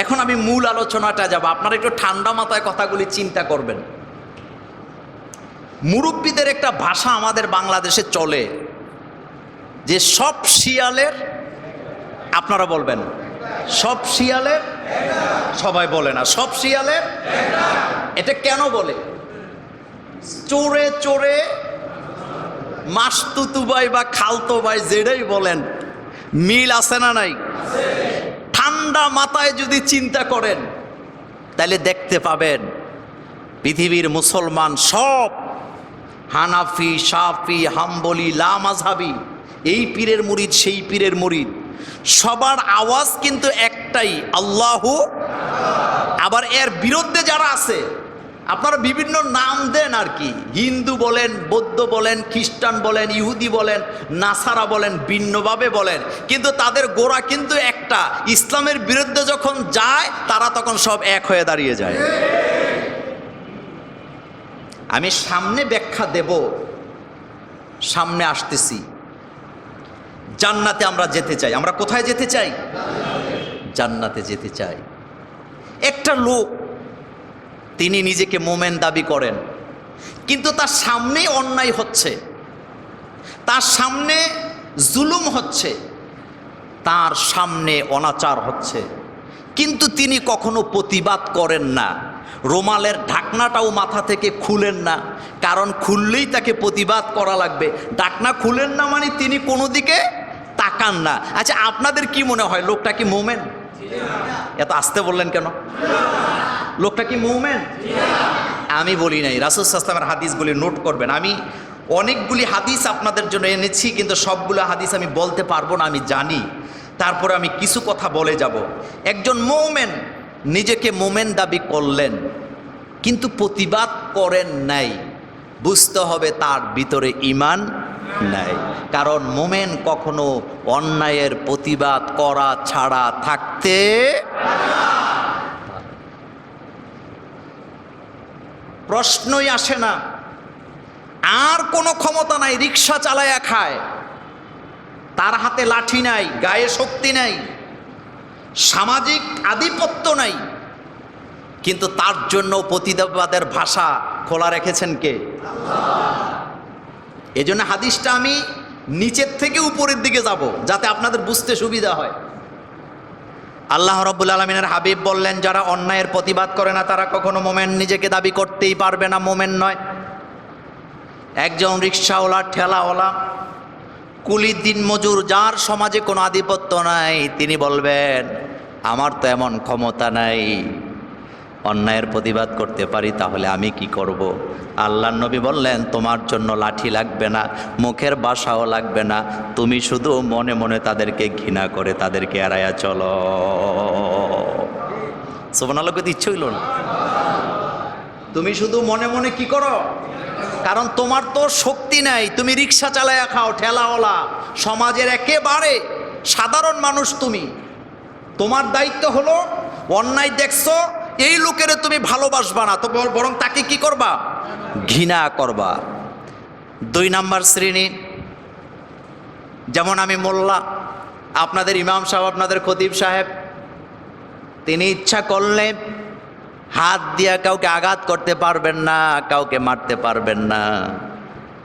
এখন আমি মূল আলোচনাটা যাব, আপনারা একটু ঠান্ডা মাথায় কথাগুলি চিন্তা করবেন। মুরব্বীদের একটা ভাষা আমাদের বাংলাদেশে চলে যে সব শিয়ালের, আপনারা বলবেন সব শিয়ালের, সবাই বলে না সব শিয়ালের। এটা কেন বলে? চোরে চোরে মাসতুতু ভাই বা খালতো ভাই যেটাই বলেন, মিল আছে না নাই? ঠান্ডা মাথায় যদি চিন্তা করেন তাহলে দেখতে পাবেন পৃথিবীর মুসলমান সব, হানাফি, শাফি, হাম্বলি, লা মাযহাবি, এই পীরের মুরিদ সেই পীরের মুরিদ, সবার আওয়াজ কিন্তু একটাই, আল্লাহু। আবার এর বিরুদ্ধে যারা আছে আপনারা বিভিন্ন নাম দেন আর কি, হিন্দু বলেন, বৌদ্ধ বলেন, খ্রিস্টান বলেন, ইহুদি বলেন, নাসারা বলেন, ভিন্নভাবে বলেন, কিন্তু তাদের গোড়া কিন্তু একটা। ইসলামের বিরুদ্ধে যখন যায় তারা তখন সব এক হয়ে দাঁড়িয়ে যায়। আমি সামনে ব্যাখ্যা দেব, সামনে আসতেছি। জান্নাতে আমরা যেতে চাই। আমরা কোথায় যেতে চাই? জান্নাতে যেতে চাই। একটা লোক, তিনি নিজেকে মোমেন দাবি করেন, কিন্তু তার সামনেই অন্যায় হচ্ছে, তার সামনে জুলুম হচ্ছে, তার সামনে অনাচার হচ্ছে, কিন্তু তিনি কখনো প্রতিবাদ করেন না। রুমালের ঢাকনাটাও মাথা থেকে খুলেন না, কারণ খুললেই তাকে প্রতিবাদ করা লাগবে। ঢাকনা খুলেন না মানে তিনি কোনো দিকে তাকান না। আচ্ছা, আপনাদের কি মনে হয় লোকটা কি মোমেন? এত আসতে বললেন কেন? লোকটা কি মুমিন? আমি বলি নাই, রাসূল সাল্লাল্লাহু আলাইহি ওয়াসাল্লামের হাদিসগুলি নোট করবেন। আমি অনেকগুলি হাদিস আপনাদের জন্য এনেছি, কিন্তু সবগুলো হাদিস আমি বলতে পারবো না, আমি জানি। তারপরে আমি কিছু কথা বলে যাব। একজন মুমিন নিজেকে মুমিন দাবি করলেন, কিন্তু প্রতিবাদ করেন নাই, বুঝতে হবে তার ভিতরে ঈমান নাই। কারণ মুমিন কখনো অন্যায়ের প্রতিবাদ করা ছাড়া থাকতে, প্রশ্নই আসে না। আর কোনো ক্ষমতা নাই, রিক্সা চালায়া খায়, তার হাতে লাঠি নাই, গায়ে শক্তি নাই, সামাজিক আধিপত্য নাই, কিন্তু তার জন্য প্রতিবাদের ভাষা খোলা রেখেছেন কে? এই জন্য হাদিসটা আমি নিচের থেকে উপরের দিকে যাব, যাতে আপনাদের বুঝতে সুবিধা হয়। আল্লাহ রাব্বুল আলামিনের হাবিব বললেন, যারা অন্যায়ের প্রতিবাদ করে না তারা কখনো মোমেন নিজেকে দাবি করতেই পারবে না, মোমেন নয়। একজন রিক্সাওয়ালা, ঠেলাওয়ালা, কুলি দিন মজুর, যার সমাজে কোনো আধিপত্য নাই, তিনি বলবেন আমার তো এমন ক্ষমতা নাই, অন্যায়ের প্রতিবাদ করতে পারি, তাহলে আমি কি করব? আল্লাহর নবী বললেন, তোমার জন্য লাঠি লাগবে না, মুখের ভাষাও লাগবে না, তুমি শুধু মনে মনে তাদেরকে ঘৃণা করে তাদেরকে এড়াইয়া চলো। সুবহানাল্লাহ, কইতে ইচ্ছে হইল না? তুমি শুধু মনে মনে কি করো? কারণ তোমার তো শক্তি নাই, তুমি রিক্সা চালায়া খাও, ঠেলাওয়ালা, সমাজের একেবারে সাধারণ মানুষ তুমি। তোমার দায়িত্ব হলো অন্যায় দেখছো, এই লোকের তুমি ভালোবাসবা না, তো বরং তাকে কি করবা? ঘৃণা করবা। 2 নাম্বার শ্রেণী, যেমন আমি মোল্লা, আপনাদের ইমাম সাহেব, আপনাদের খতিব সাহেব, তিনি ইচ্ছা করলে হাত দিয়া কাউকে আঘাত করতে পারবেন না, কাউকে মারতে পারবেন না।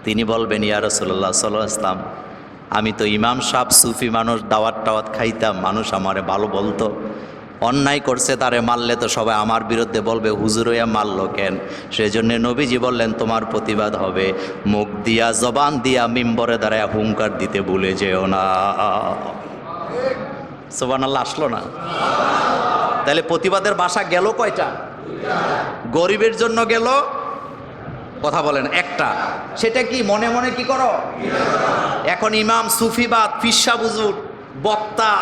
তিনি বলবেন, ইয়া রাসূলুল্লাহ সাল্লাল্লাহু আলাইহি ওয়াসাল্লাম, আমি তো ইমাম সাহেব, সুফি মানুষ, দাওয়াত টাওয়াত খাইতাম, মানুষ আমারে ভালো বলতো, অন্যায় করছে তারে মারলে তো সবাই আমার বিরুদ্ধে বলবে হুজুর হইয়া মারলো কেন? সেজন্য নবীজি বললেন, তোমার প্রতিবাদ হবে মুখ দিয়া, জবান দিয়া, মিম্বরে দাঁড়ায় হুঙ্কার দিতে ভুলে যেও না। সুবহানাল্লাহ, আসলো না? তাহলে প্রতিবাদের ভাষা গেল কয়টা? গরিবের জন্য গেল, কথা বলেন, একটা। সেটা কি? মনে মনে কি করো? এখন ইমাম, সুফিবাদ, ফিরসা হুজুর, বক্তা,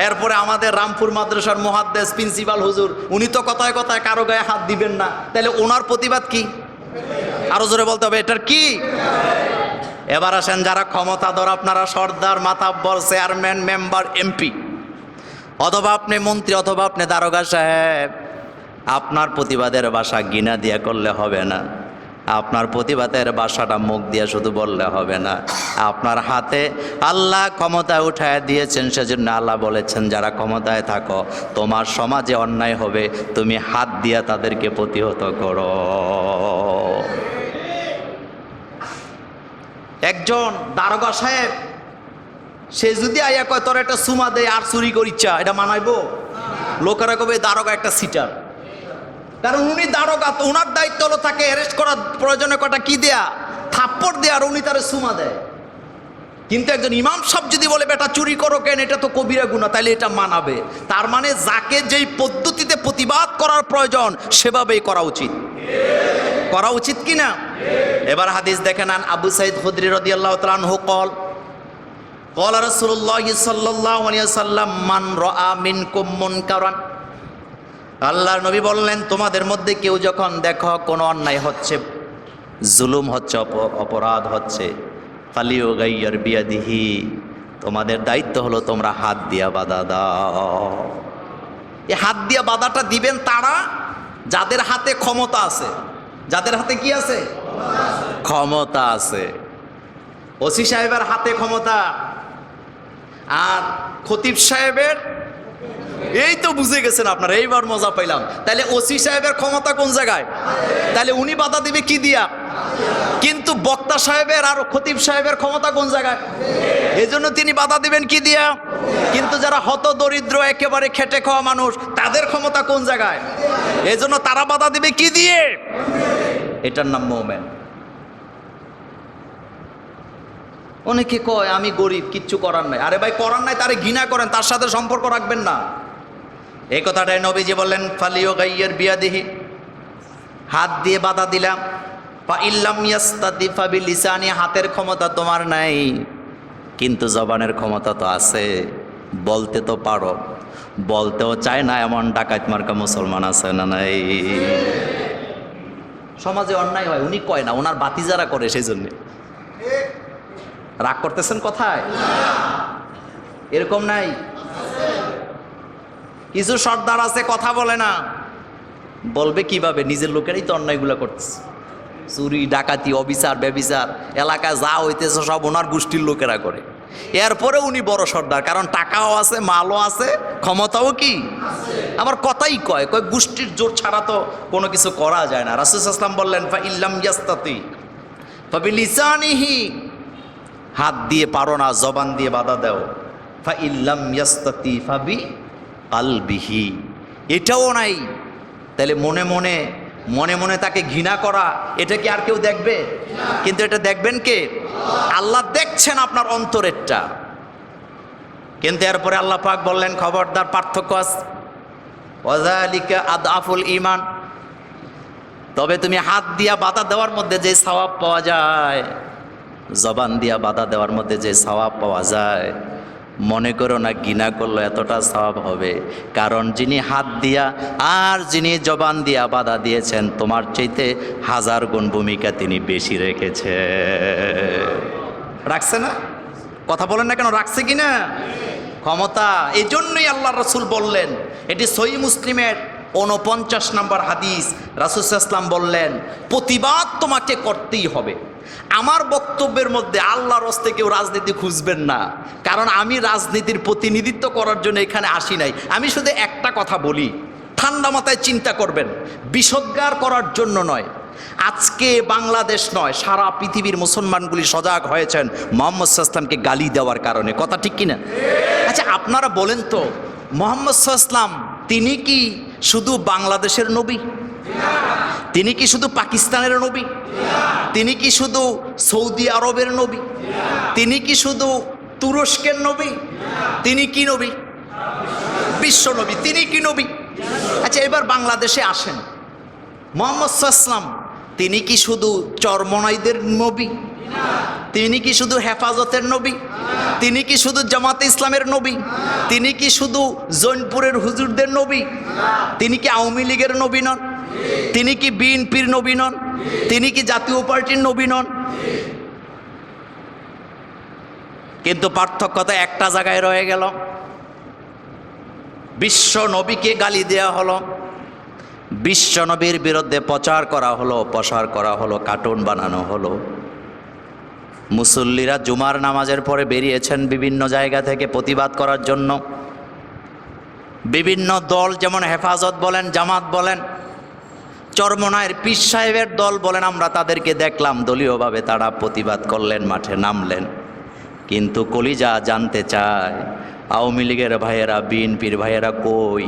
এরপরে আমাদের রামপুর মাদ্রাসার মুহাদ্দিস প্রিন্সিপাল হুজুর, উনি তো কথায় কথায় কারো গায়ে হাত দিবেন না, তাহলে ওনার প্রতিবাদ কি? আরো জোরে বলতে হবে, এটার কি? এবার আসেন যারা ক্ষমতাধর, আপনারা সর্দার, মাতাব্বর, চেয়ারম্যান, মেম্বার, এমপি, অথবা আপনি মন্ত্রী, অথবা আপনি দারোগা সাহেব, আপনার প্রতিবাদের ভাষা ঘৃণা দিয়া করলে হবে না। আপনার প্রতিবাদের ভাষাটা মুখ দিয়ে শুধু বললে হবে না, আপনার হাতে আল্লাহ ক্ষমতা উঠায় দিয়েছেন। সেজন্য আল্লাহ বলেছেন, যারা ক্ষমতায় থাকো, তোমার সমাজে অন্যায় হবে, তুমি হাত দিয়ে তাদেরকে প্রতিহত করো। একজন দারোগা সাহেব, সে যদি আইয়া কয় তোর একটা সুমা দেয় আর চুরি করিচ্ছা, এটা মানাইবো? লোকেরা কবে দারোগা একটা সিটার। কারণ উনি দারোগা, তো ওনার দায়িত্ব হলো তাকে অ্যারেস্ট করার প্রয়োজনে কটা কি দেয়া, থাপ্পড় দেয়া, আর উনি তার সুমা দেয়। কিন্তু একজন ইমাম সাহেব যদি বলে বেটা চুরি করো কেন, এটা তো কবিরা গুনাহ, তাইলে এটা মানাবে। তার মানে যাকে যেই পদ্ধতিতে প্রতিবাদ করার প্রয়োজন সেভাবেই করা উচিত, করা উচিত কিনা? এবার হাদিস দেখে নেন, আবু সাইদ খুদরি রাদিয়াল্লাহু তাআলা আনহু কল ক্বালা রাসূলুল্লাহ সাল্লাল্লাহু আলাইহি ওয়াসাল্লাম মান রাআ মিনকুম মুনকারান, আল্লাহর নবী বললেন, তোমাদের মধ্যে কেউ যখন দেখো কোনো অন্যায় হচ্ছে, জুলুম হচ্ছে, অপরাধ হচ্ছে, ফালিয়ুগাইয়ির বিয়াদিহি, তোমাদের দায়িত্ব হলো তোমরা হাত দিয়া বাধা দাও। এই হাত দিয়া বাধাটা দিবেন তারা যাদের হাতে ক্ষমতা আছে। যাদের হাতে কি আছে? ক্ষমতা আছে। ওসি সাহেবের হাতে ক্ষমতা, আর খতিব সাহেবের, এই তো বুঝে গেছেন আপনারা, এইবার মজা পাইলাম। তাহলে ওসি সাহেবের ক্ষমতা কোন জায়গায়? তাহলে উনি বাধা দিবে কি দিয়া? কিন্তু বক্তা সাহেবের আর খতিব সাহেবের ক্ষমতা কোন জায়গায়? এই জন্য তিনি বাধা দিবেন কি দিয়া? কিন্তু যারা হত দরিদ্র একেবারে খেটে খাওয়া মানুষ, তাদের ক্ষমতা কোন জায়গায়? এই জন্য তারা বাধা দিবে কি দিয়ে? এটার নাম মোমেন। অনেকে কয় আমি গরিব, কিচ্ছু করার নাই। আরে ভাই, করার নাই, তারে ঘৃণা করেন, তার সাথে সম্পর্ক রাখবেন না। এই কথাটাই নবীজি বললেন, ফালিয়ুগাইয়ির বিয়াদিহি, হাত দিয়ে বাধা দিলাম। ফা ইল্লাম ইয়াস্তাতি ফা বিলিসানি, হাতের ক্ষমতা তোমার নাই, কিন্তু জবানের ক্ষমতা তো আছে, বলতে তো পারো। বলতেও চায় না এমন ডাকাত মার্কা মুসলমান আছে না নাই? সমাজে অন্যায় হয়, উনি কয় না, ওনার বাতিজারা করে, সেই জন্যে। রাগ করতেছেন কথায়? এরকম নাই? কিছু সর্দার আছে কথা বলে না, বলবে কিভাবে? নিজের লোকেরাই তো অন্যায়গুলো করতেছে, চুরি ডাকাতি অবিচার ব্যভিচার, এলাকায় যা হইতেছে সব ওনার গোষ্ঠীর লোকেরা করে। এরপরে উনি বড় সর্দার, কারণ টাকাও আছে, মালও আছে, ক্ষমতাও কি আমার কথাই কয় গোষ্ঠীর জোর ছাড়া তো কোনো কিছু করা যায় না। রাসূল সাল্লাল্লাহু আলাইহি ওয়াসাল্লাম বললেন, ফা ইল্লাম ইয়াস্তাতি ফা বিলিসানিহি, হাত দিয়ে পারো না, জবান দিয়ে বাধা দাও। ফা ইল্লাম ইয়াস্তাতি ফা বি কালবিহি, এটাও নাই। তাহলে মনে মনে মনে মনে তাকে ঘৃণা করা, এটা কি আর কেউ দেখবে? কিন্তু এটা দেখবেন কে? আল্লাহ দেখছেন আপনার অন্তরেরটা। কিন্তু এরপরে আল্লাহ পাক বললেন, খবরদার, পার্থক্য আছে, ওয়াযালিকা আদআফুল ঈমান, তবে তুমি হাত দিয়া বাধা দেওয়ার মধ্যে যে সওয়াব পাওয়া যায়, জবান দিয়া বাধা দেওয়ার মধ্যে যে সওয়াব পাওয়া যায়, মনে করো না ঘৃণা করলো এতটা সওয়াব হবে। কারণ যিনি হাত দিয়া আর যিনি জবান দিয়া বাধা দিয়েছেন, তোমার চাইতে 1000 গুণ ভূমিকা তিনি বেশি রেখেছে। রাখছে না? কথা বলেন না কেন? রাখছে কি না? ক্ষমতা। এই জন্যই আল্লাহ রাসূল বললেন, এটি সহিহ মুসলিমের 49 নম্বর হাদিস, রাসূল সাল্লাল্লাহু আলাইহি ওয়াসাল্লাম বললেন, প্রতিবাদ তোমাকে করতেই হবে। আমার বক্তব্যের মধ্যে আল্লাহর হস্তে কেউ রাজনীতি খুঁজবেন না, কারণ আমি রাজনীতির প্রতিনিধিত্ব করার জন্য এখানে আসি নাই। আমি শুধু একটা কথা বলি, ঠান্ডা মাথায় চিন্তা করবেন, বিষোদ্গার করার জন্য নয়। আজকে বাংলাদেশ নয়, সারা পৃথিবীর মুসলমানগুলি সজাগ হয়েছেন মুহাম্মদ সাল্লাল্লাহু আলাইহি ওয়াসাল্লামকে গালি দেওয়ার কারণে। কথা ঠিক কিনা? আচ্ছা, আপনারা বলেন তো, মুহাম্মদ সাল্লাল্লাহু আলাইহি ওয়াসাল্লাম তিনি কি শুধু বাংলাদেশের নবী? তিনি কি শুধু পাকিস্তানের নবী? তিনি কি শুধু সৌদি আরবের নবী? তিনি কি শুধু তুরস্কের নবী? তিনি কি নবী? বিশ্ব নবী। তিনি কি নবী? আচ্ছা, এবার বাংলাদেশে আসেন, মুহাম্মদ সাল্লাল্লাহু আলাইহি ওয়াসাল্লাম তিনি কি শুধু চরমনাইদের নবী? তিনি কি শুধু হেফাজতের নবী? তিনি কি শুধু জামাতে ইসলামের নবী? তিনি কি শুধু জৈনপুরের হুজুরদের নবী? তিনি কি আওয়ামী লীগের নবী নন? তিনি কি বিএনপির নবী নন? তিনি কি জাতীয় পার্টির নবী নন? কিন্তু পার্থক্যতা একটা জায়গায় রয়ে গেল, বিশ্ব নবীকে গালি দেওয়া হলো, বিশ্বনবীর বিরুদ্ধে প্রচার করা হলো, প্রসার করা হলো, কার্টুন বানানো হলো। মুসল্লিরা জুমার নামাজের পরে বেরিয়েছেন বিভিন্ন জায়গা থেকে প্রতিবাদ করার জন্য। বিভিন্ন দল, যেমন হেফাজত বলেন, জামাত বলেন, চরমনায়ের পীর সাহেবের দল বলেন, আমরা তাদেরকে দেখলাম দলীয়ভাবে তারা প্রতিবাদ করলেন, মাঠে নামলেন। কিন্তু কলিজা জানতে চায়, আওয়ামী লীগের ভাইয়েরা, বিএনপির ভাইয়েরা কই?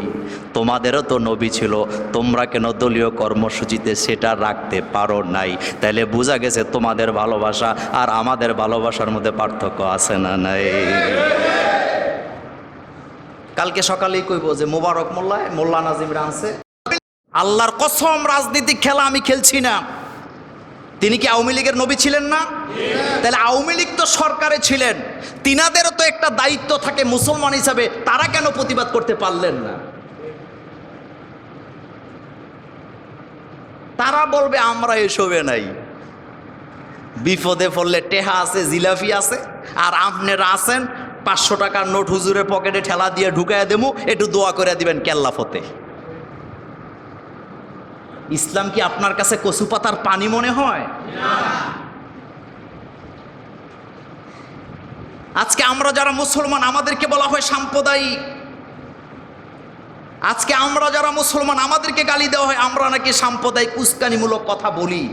তোমাদেরও তো নবী ছিল, তোমরা কেন দলীয় কর্মসূচিতে সেটা রাখতে পারো নাই? তাইলে বোঝা গেছে তোমাদের ভালোবাসা আর আমাদের ভালোবাসার মধ্যে পার্থক্য আছে না নাই? কালকে সকালেই কইব যে মোবারক মোল্লা নাজিম আনছে। আল্লাহর কসম, রাজনীতিক খেলা আমি খেলছি না। তিনি কি আওয়ামী লীগের নবী ছিলেন না? তাহলে আওয়ামী লীগ তো সরকারে ছিলেন, তিনাদেরও তো একটা দায়িত্ব থাকে মুসলমান হিসাবে, তারা কেন প্রতিবাদ করতে পারলেন না? তারা বলবে আমরা এসবে নাই, বিপদে পড়লে টেহা আছে, জিলাপি আছে, আর আপনারা আছেন 500 টাকার নোট হুজুরের পকেটে ঠেলা দিয়ে ঢুকাইয়া দেবো, একটু দোয়া করে দিবেন কেল্লা ফতে। ইসলাম কি আপনার কাছে কচু পাতার পানি মনে হয়? আজকে আমরা যারা মুসলমান, আমাদেরকে বলা হয় সাম্প্রদায়িক। আজকে আমরা যারা মুসলমান, আমাদেরকে গালি দেওয়া হয় আমরা নাকি সাম্প্রদায়িক উস্কানিমূলক কথা বলি।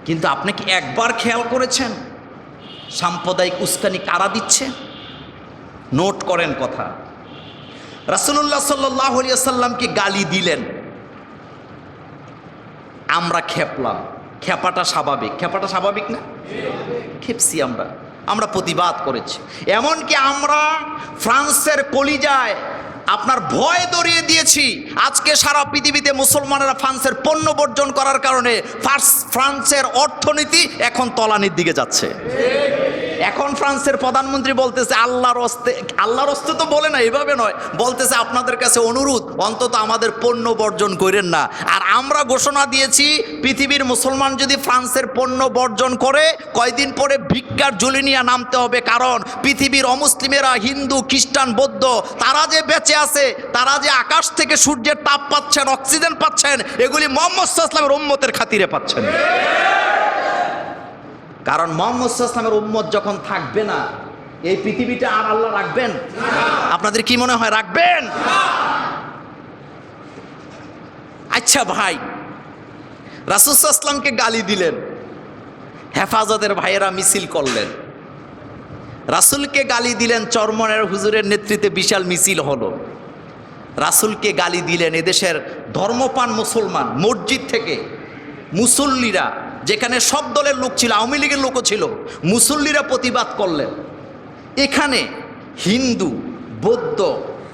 কিন্তু আপনি কি একবার খেয়াল করেছেন সাম্প্রদায়িক উস্কানি কারা দিচ্ছে? নোট করেন কথা। রাসূলুল্লাহ সাল্লাল্লাহু আলাইহি ওয়াসাল্লামকে গালি দিলেন, আমরা খেপলাম। খেপাটা স্বাভাবিক, খেপাটা স্বাভাবিক না? খেপছি আমরা প্রতিবাদ করেছি। এমনকি আমরা ফ্রান্সের কলিজায় আপনার ভয় ধরিয়ে দিয়েছি। আজকে সারা পৃথিবীতে মুসলমানেরা ফ্রান্সের পণ্য বর্জন করার কারণে ফ্রান্সের অর্থনীতি এখন তলানির দিকে যাচ্ছে। এখন ফ্রান্সের প্রধানমন্ত্রী বলতেছে আল্লাহর হস্তে তো বলে না, এভাবে নয়, বলতেছে আপনাদের কাছে অনুরোধ, অন্তত আমাদের পণ্য বর্জন করেন না। আর আমরা ঘোষণা দিয়েছি পৃথিবীর মুসলমান যদি ফ্রান্সের পণ্য বর্জন করে, কয়দিন পরে ভিক্ষার ঝুলি নিয়ে নামতে হবে। কারণ পৃথিবীর অমুসলিমেরা, হিন্দু, খ্রিস্টান, বৌদ্ধ, তারা যে বেঁচে আছে, তারা যে আকাশ থেকে সূর্যের তাপ পাচ্ছেন, অক্সিজেন পাচ্ছেন, এগুলি মুহাম্মদ সাল্লাল্লাহু আলাইহি ওয়াসাল্লামের উম্মতের খাতিরে পাচ্ছেন। কারণ মুহাম্মদ সাল্লাল্লাহু আলাইহি ওয়াসাল্লামের উম্মত যখন থাকবে না, এই পৃথিবীটা আর আল্লাহ রাখবেন? আপনাদের কি মনে হয় রাখবেন? আচ্ছা ভাই, রাসূল সাল্লাল্লাহু আলাইহি ওয়াসাল্লামকে গালি দিলেন, হেফাজতের ভাইয়েরা মিছিল করলেন, রাসূলকে গালি দিলেন, চরমনের হুজুরের নেতৃত্বে বিশাল মিছিল হলো। রাসূলকে গালি দিলেন, এদেশের ধর্মপ্রাণ মুসলমান মসজিদ থেকে মুসল্লিরা, যেখানে সব দলের লোক ছিল, আওয়ামী লীগের লোকও ছিল, মুসল্লিরা প্রতিবাদ করলেন। এখানে হিন্দু, বৌদ্ধ,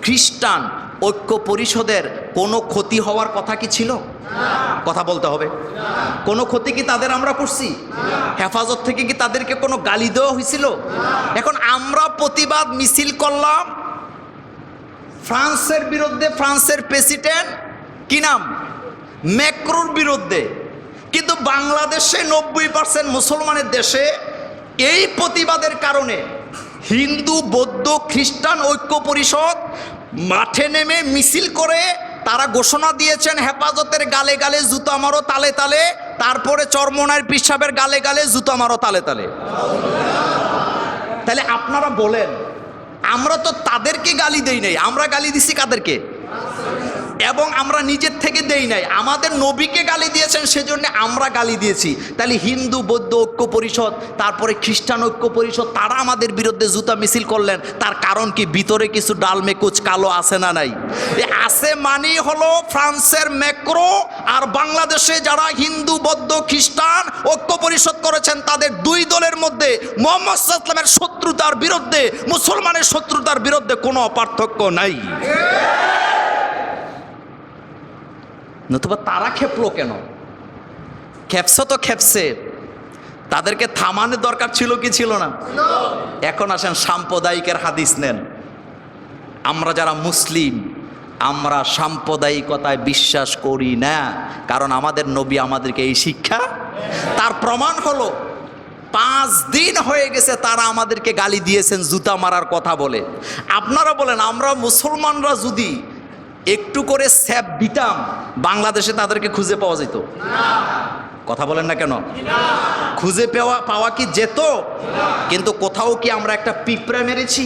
খ্রিস্টান ঐক্য পরিষদের কোনো ক্ষতি হওয়ার কথা কি ছিল? কথা বলতে হবে। কোনো ক্ষতি কি তাদের আমরা করছি? হেফাজত থেকে কি তাদেরকে কোনো গালি দেওয়া হয়েছিল? এখন আমরা প্রতিবাদ মিছিল করলাম ফ্রান্সের বিরুদ্ধে, ফ্রান্সের প্রেসিডেন্ট কি নাম, ম্যাক্রোর বিরুদ্ধে। কিন্তু বাংলাদেশে 90% মুসলমানের দেশে এই প্রতিবাদের কারণে হিন্দু, বৌদ্ধ, খ্রিস্টান ঐক্য পরিষদ মাঠে নেমে মিছিল করে তারা ঘোষণা দিয়েছেন হেফাজতের গালে গালে জুতা মারো তালে তালে, তারপরে চরমনায়ের পীর সাহেবের গালে গালে জুতা মারো তালে তালে। তাহলে আপনারা বলেন, আমরা তো তাদেরকে গালি দেই নাই, আমরা গালি দিছি কাদেরকে? এবং আমরা নিজের থেকে দেই নাই, আমাদের নবীকে গালি দিয়েছেন সেজন্য আমরা গালি দিয়েছি। তাহলে হিন্দু, বৌদ্ধ ঐক্য পরিষদ, তারপরে খ্রিস্টান ঐক্য পরিষদ, তারা আমাদের বিরুদ্ধে জুতা মিছিল করলেন। তার কারণ কি? ভিতরে কিছু ডালমে কুচ কালো আছে না নাই? আছে মানেই হলো ফ্রান্সের ম্যাক্রো আর বাংলাদেশে যারা হিন্দু, বৌদ্ধ, খ্রিস্টান ঐক্য পরিষদ করেছেন, তাদের দুই দলের মধ্যে মুহাম্মদ সাল্লাল্লাহু আলাইহি ওয়াসাল্লামের শত্রুতার বিরুদ্ধে, মুসলমানের শত্রুতার বিরুদ্ধে কোনো পার্থক্য নাই। নতুবা তারা খেপলো কেন? খেপছে তো খেপছে, তাদেরকে থামানোর দরকার ছিল কি ছিল না? এখন আসেন সাম্প্রদায়িকের হাদিস নেন। আমরা যারা মুসলিম, আমরা সাম্প্রদায়িকতায় বিশ্বাস করি না, কারণ আমাদের নবী আমাদেরকে এই শিক্ষা। তার প্রমাণ হলো 5 দিন হয়ে গেছে তারা আমাদেরকে গালি দিয়েছেন জুতা মারার কথা বলে। আপনারা বলেন, আমরা মুসলমানরা যদি একটু করে স্যাপ দিতাম, বাংলাদেশে তাদেরকে খুঁজে পাওয়া যেত? কথা বলেন না কেন? খুঁজে পাওয়া কি যেত? কিন্তু কোথাও কি আমরা একটা পিঁপড়া মেরেছি?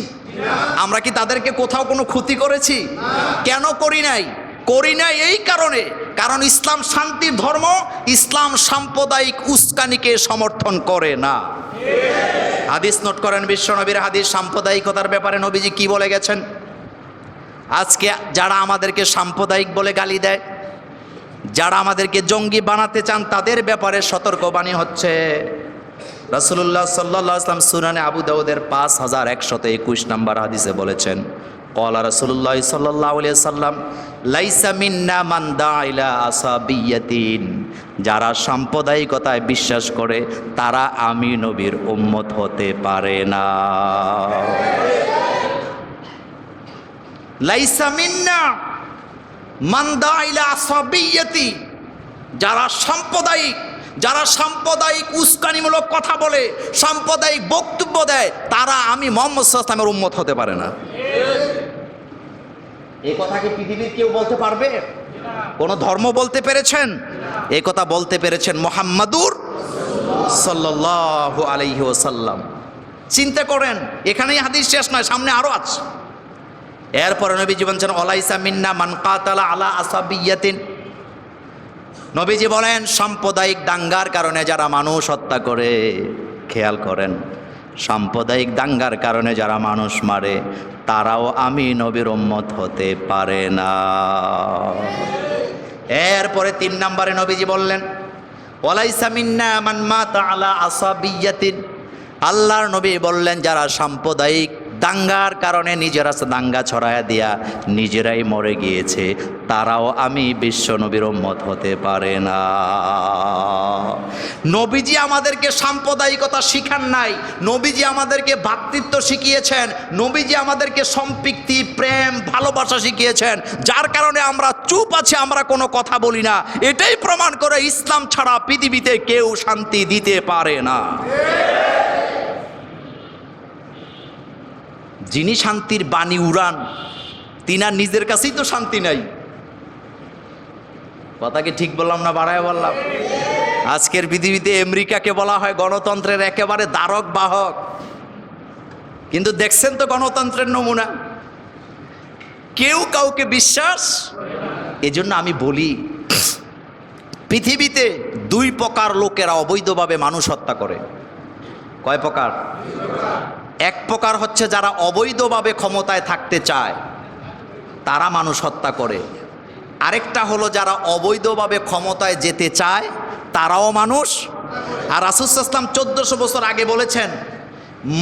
আমরা কি তাদেরকে কোথাও কোনো ক্ষতি করেছি? কেন করি নাই? করি নাই এই কারণে, কারণ ইসলাম শান্তির ধর্ম, ইসলাম সাম্প্রদায়িক উস্কানিকে সমর্থন করে না। হাদিস নোট করেন, বিশ্বনবীর হাদিস সাম্প্রদায়িকতার ব্যাপারে নবীজি কি বলে গেছেন। আজকে যারা আমাদেরকে সাম্প্রদায়িক বলে গালি দেয়, যারা আমাদেরকে জঙ্গি বানাতে চান, তাদের ব্যাপারে সতর্কবাণী হচ্ছে। রাসূলুল্লাহ সাল্লাল্লাহু আলাইহি ওয়াসাল্লাম সুনানে আবু দাউদের 5121 নম্বর হাদিসে বলেছেন, ক্বালা রাসূলুল্লাহ সাল্লাল্লাহু আলাইহি ওয়াসাল্লাম লাইসা মিন্না মান দাআ ইলা আসাবিয়াতিন, যারা সাম্প্রদায়িকতায় বিশ্বাস করে তারা আমি নবীর উম্মত হতে পারে না। লাইসা মিন্না মান দাআ ইলা আসাবিয়াতি, যারা সাম্প্রদায়িক উস্কানিমূলক কথা বলে, সাম্প্রদায়িক বক্তব্য দেয়, তারা আমি মুহাম্মদ সাল্লাল্লাহু আলাইহি ওয়াসাল্লামের উম্মত হতে পারে না। এই কথা কি পৃথিবীর কেউ বলতে পারবে? কোন ধর্ম বলতে পেরেছেন? এই কথা বলতে পেরেছেন মুহাম্মাদুর সাল্লাল্লাহু আলাইহি ওয়াসাল্লাম। চিন্তা করেন, এখানেই হাদিস শেষ নয়, সামনে আরো আছে। এরপরে নবীজি বলেন ওয়ালাইসা মিন্না মান কাতালা আলা আসাবিয়াতিন, নবীজি বলেন সাম্প্রদায়িক দাঙ্গার কারণে যারা মানুষ হত্যা করে, খেয়াল করেন, সাম্প্রদায়িক দাঙ্গার কারণে যারা মানুষ মারে, তারাও আমি নবীর উম্মত হতে পারে না। এরপরে 3 নম্বরে নবীজি বললেন ওয়ালাইসা মিন্না মান মাতা আলা আসাবিয়াতিন, আল্লাহর নবী বললেন যারা সাম্প্রদায়িক দাঙ্গার কারণে নিজেরা দাঙ্গা ছড়ায়া দিয়া নিজেরাই মরে গিয়েছে, তারাও আমি বিশ্ব নবীর উম্মত হতে পারে না। নবীজি আমাদেরকে সাম্প্রদায়িকতা শিখান নাই, নবীজি আমাদেরকে ভ্রাতৃত্ব শিখিয়েছেন, নবীজি আমাদেরকে সম্পৃক্তি, প্রেম, ভালোবাসা শিখিয়েছেন, যার কারণে আমরা চুপ আছি, আমরা কোনো কথা বলি না। এটাই প্রমাণ করে ইসলাম ছাড়া পৃথিবীতে কেউ শান্তি দিতে পারে না। যিনি শান্তির বাণী উড়ান, তিনার নিজের কাছেই তো শান্তি নাই। কথা কি ঠিক বললাম না বাড়ায় বললাম? আজকের পৃথিবীতে আমেরিকাকে বলা হয় গণতন্ত্রের একেবারে দ্বারক বাহক, কিন্তু দেখছেন তো গণতন্ত্রের নমুনা, কেউ কাউকে বিশ্বাস। এজন্য আমি বলি, পৃথিবীতে 2 প্রকার লোকেরা অবৈধভাবে মানুষ হত্যা করে। কয় প্রকার? এক প্রকার হচ্ছে যারা অবৈধভাবে ক্ষমতায় থাকতে চায়, তারা মানুষ হত্যা করে। আরেকটা হলো যারা অবৈধভাবে ক্ষমতায় যেতে চায়, তারাও মানুষ। আর রাসূল সাল্লাল্লাহু আলাইহি ওয়াসাল্লাম 1400 বছর আগে বলেছেন,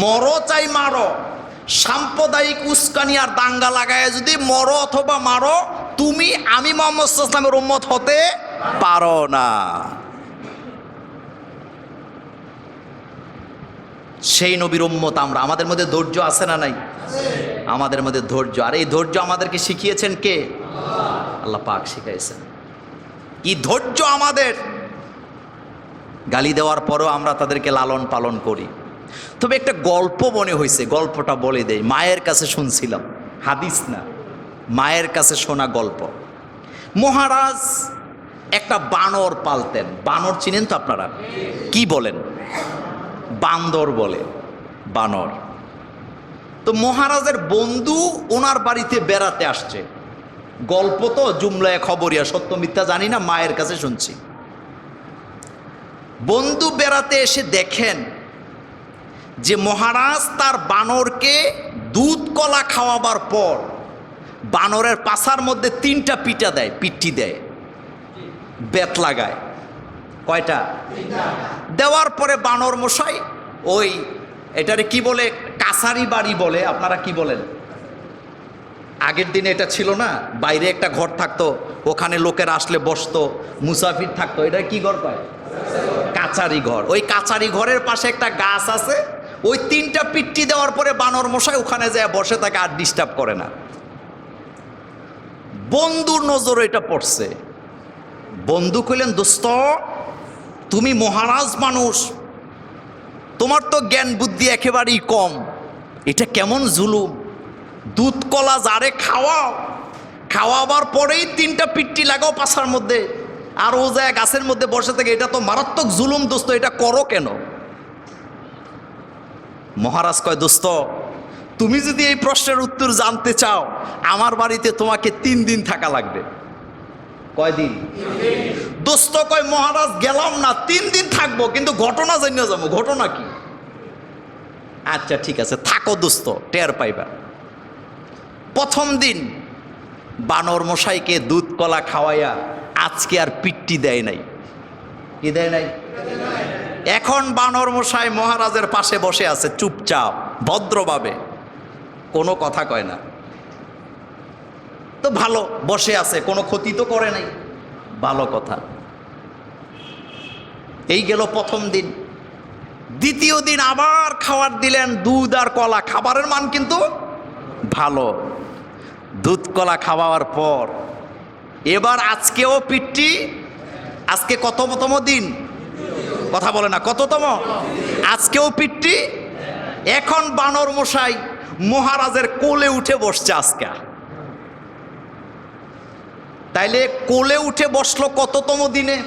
মরো চাই মারো, সাম্প্রদায়িক উস্কানি আর দাঙ্গা লাগায় যদি মরো অথবা মারো, তুমি আমি মুহাম্মদ সাল্লাল্লাহু আলাইহি ওয়াসাল্লামের উম্মত হতে পারো না। সেই নবীর উম্মত আমরা। আমাদের মধ্যে ধৈর্য আছে না নাই? আমাদের মধ্যে ধৈর্য। আর এই ধৈর্য আমাদেরকে শিখিয়েছেন কে? আল্লাহ পাক শিখাইছেন। কি ধৈর্য আমাদের! গালি দেওয়ার পরও আমরা তাদেরকে লালন পালন করি। তবে একটা গল্প মনে হয়েছে, গল্পটা বলে দেই। মায়ের কাছে শুনছিলাম, হাদিস না, মায়ের কাছে শোনা গল্প। মহারাজ একটা বানর পালতেন। বানর চিনেন তো আপনারা? কি বলেন? বান্দর বলে, বানর। তো মহারাজের বন্ধু ওনার বাড়িতে বেড়াতে আসছে। গল্প তো জুমলায় খবরিয়া, সত্য মিথ্যা জানি না, মায়ের কাছে শুনছি। বন্ধু বেড়াতে এসে দেখেন যে মহারাজ তার বানরকে দুধ কলা খাওয়াবার পর বানরের পাছার মধ্যে 3টা পিঠা দেয়, পিঠি দেয়, বেত লাগায়। কয়টা? দেওয়ার পরে বানর মশাই ওই এটারে কি বলে, কাছারি বাড়ি বলে, আপনারা কি বলেন? আগের দিনে এটা ছিল না, বাইরে একটা ঘর থাকতো, ওখানে লোকের আসলে বসতো, মুসাফির থাকতো। এটা কি ঘর কয়? কাছারি ঘর। ওই কাছারি ঘরের পাশে একটা গাছ আছে, ওই 3টা পিঠি দেওয়ার পরে বানর মশাই ওখানে যায় বসে থাকে, আর ডিস্টার্ব করে না। বন্ধুর নজরে এটা পড়ছে। বন্ধু কইলেন, দোস্ত তুমি মহারাজ মানুষ, তোমার তো জ্ঞান বুদ্ধি একেবারেই কম, এটা কেমন জুলুম! দুধ কলা যারে খাওয়াও, খাওয়াবার পরেই 3টা পিট্টি লাগাও পাছার মধ্যে, আর ও যায় গাছের মধ্যে বসে থাকে। এটা তো মারাত্মক জুলুম দোস্ত, এটা করো কেন? মহারাজ কয়, দোস্ত তুমি যদি এই প্রশ্নের উত্তর জানতে চাও, আমার বাড়িতে তোমাকে 3 দিন থাকা লাগবে। কয়দিন? দোস্ত কয়, মহারাজ গেলাম না, 3 দিন থাকবো, কিন্তু ঘটনা জানিয়ে যাবো। ঘটনা কি? আচ্ছা ঠিক আছে, থাকো দোস্ত, টের পাইবা। প্রথম দিন বানর মশাইকে দুধ কলা খাওয়াইয়া আজকে আর পিট্টি দেয় নাই। কি দেয় নাই? এখন বানর মশাই মহারাজের পাশে বসে আছে চুপচাপ ভদ্রভাবে, কোনো কথা কয় না। তো ভালো, বসে আছে, কোনো ক্ষতি তো করে নাই, ভালো কথা। এই গেল প্রথম দিন। দ্বিতীয় দিন আবার খাবার দিলেন, দুধ আর কলা। খাবারের মান কিন্তু ভালো। দুধ কলা খাওয়ার পর এবার আজকেও পিট্টি। আজকে কততম দিন? কথা বলে না, কততম? আজকেও পিট্টি। এখন বানর মশাই মহারাজের কোলে উঠে বসছে আজকে। তাইলে কোলে উঠে বসলো কততম দিনে?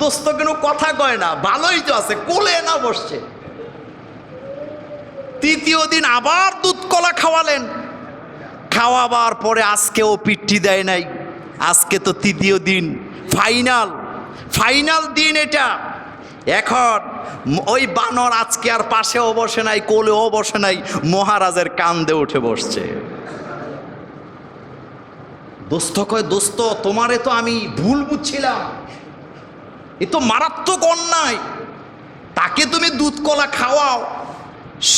দোস্ত কোনো কথা কয় না, ভালোই তো আছে, কোলে না বসছে। তৃতীয় দিন আবার দুধ কলা খাওয়ালেন। খাওয়াবার পরে আজকেও পিট্টি দেয় নাই। আজকে তো তৃতীয় দিন, ফাইনাল দিন এটা। এখন ওই বানর আজকে আর পাশেও বসে নাই, কোলেও বসে নাই, মহারাজের কান্দে উঠে বসছে। দোস্ত কয়, দোস্ত তোমারে তো আমি ভুল বুঝছিলাম, এ তো মারাত্মক অন্যায়। তাকে তুমি দুধ কলা খাওয়াও,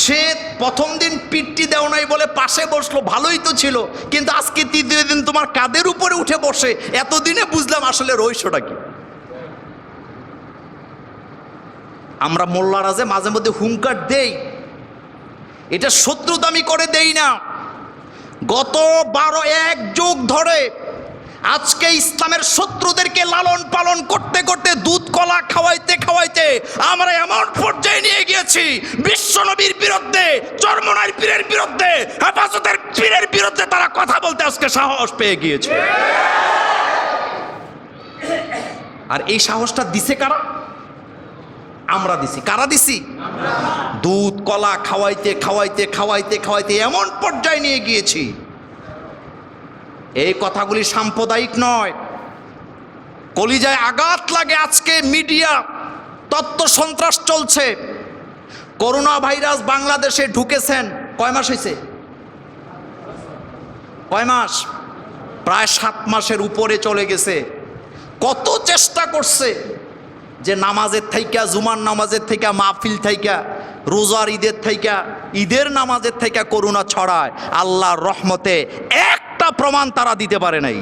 সে প্রথম দিন পিট্টি দেও নাই বলে পাশে বসলো, ভালোই তো ছিল, কিন্তু আজকে তৃতীয় দিন তোমার কাঁধের উপরে উঠে বসে। এতদিনে বুঝলাম আসলে রহস্যটা কি। আমরা মোল্লারাজে মাঝে মধ্যে হুঙ্কার দেই, এটা শত্রুতামি করে দেই না। গত ১ যুগ ধরে আজকে ইসলামের শত্রুদেরকে লালন পালন করতে করতে দুধ কলা খাওয়াইতে খাওয়াইতে আমরা এমন পর্যায়ে নিয়ে গিয়েছি, বিশ্বনবীর বিরুদ্ধে, চরমনার পীরের বিরুদ্ধে, হেফাজতের পীরের বিরুদ্ধে তারা কথা বলতে আজকে সাহস পেয়ে গিয়েছে। আর এই সাহসটা দিছে কারা? আমরা দিছি। কারা দিছি? দুধ কলা খাওয়াইতে খাওয়াইতে খাওয়াইতে খাওয়াইতে এমন পর্যায়ে নিয়ে গিয়েছি। এই কথাগুলি সাম্প্রদায়িক নয়, কলিজায় আঘাত লাগে। আজকে মিডিয়া তত্ত্ব সন্ত্রাস চলছে। করোনা ভাইরাস বাংলাদেশে ঢুকেছেন কয় মাস হয়েছে? কয় মাস? প্রায় 7 মাসের উপরে চলে গেছে। কত চেষ্টা করছে যে নামাজের থাইকা, জুমার নামাজের থাইকা, মাহফিল থাইকা, রোজার ঈদের থাইকা, ঈদের নামাজের থাইকা করোনা ছড়ায়। আল্লাহর রহমতে একটা প্রমাণ তারা দিতে পারে নাই।